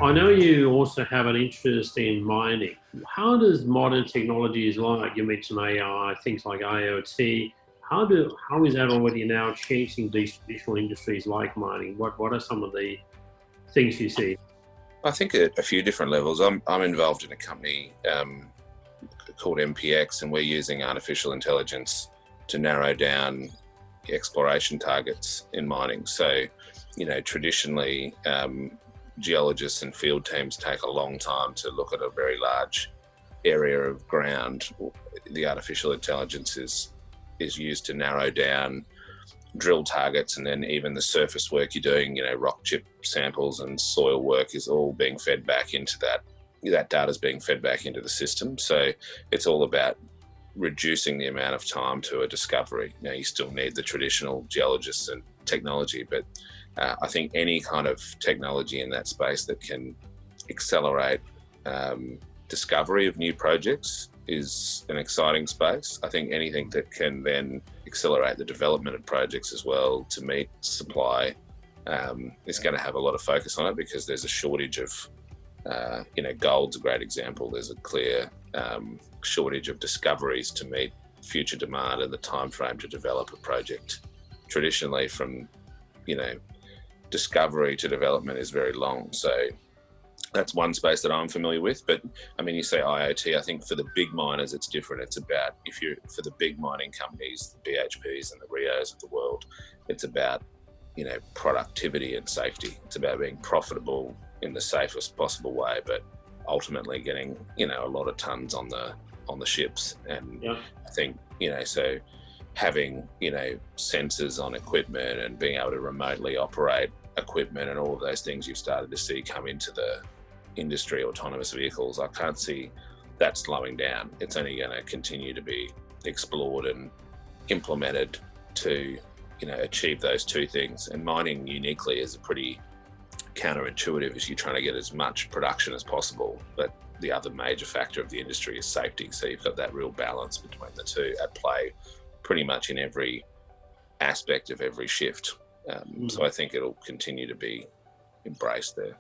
I know you also have an interest in mining. How does modern technologies like you mentioned AI, things like IoT, how is that already now changing these traditional industries like mining? What are some of the things you see? I think at a few different levels. I'm involved in a company called MPX, and we're using artificial intelligence to narrow down exploration targets in mining. So, traditionally, geologists and field teams take a long time to look at a very large area of ground. The artificial intelligence is used to narrow down drill targets, and then even the surface work you're doing, rock chip samples and soil work is all being fed back into that data is being fed back into the system. So it's all about reducing the amount of time to a discovery. You still need the traditional geologists and technology, but I think any kind of technology in that space that can accelerate discovery of new projects is an exciting space. I think anything that can then accelerate the development of projects as well to meet supply is going to have a lot of focus on it, because there's a shortage of, gold's a great example. There's a clear shortage of discoveries to meet future demand, and the time frame to develop a project traditionally from, discovery to development is very long. So that's one space that I'm familiar with. But you say IoT, I think for the big miners, it's different. It's about, for the big mining companies, the BHPs and the Rios of the world, it's about, productivity and safety. It's about being profitable in the safest possible way, but ultimately getting, a lot of tons on the ships. And Yeah. I think, so having, sensors on equipment and being able to remotely operate equipment and all of those things you've started to see come into the industry, autonomous vehicles, I can't see that slowing down. It's only going to continue to be explored and implemented to, achieve those two things. And mining uniquely is a pretty counterintuitive, as you're trying to get as much production as possible. But the other major factor of the industry is safety. So you've got that real balance between the two at play pretty much in every aspect of every shift. So I think it'll continue to be embraced there.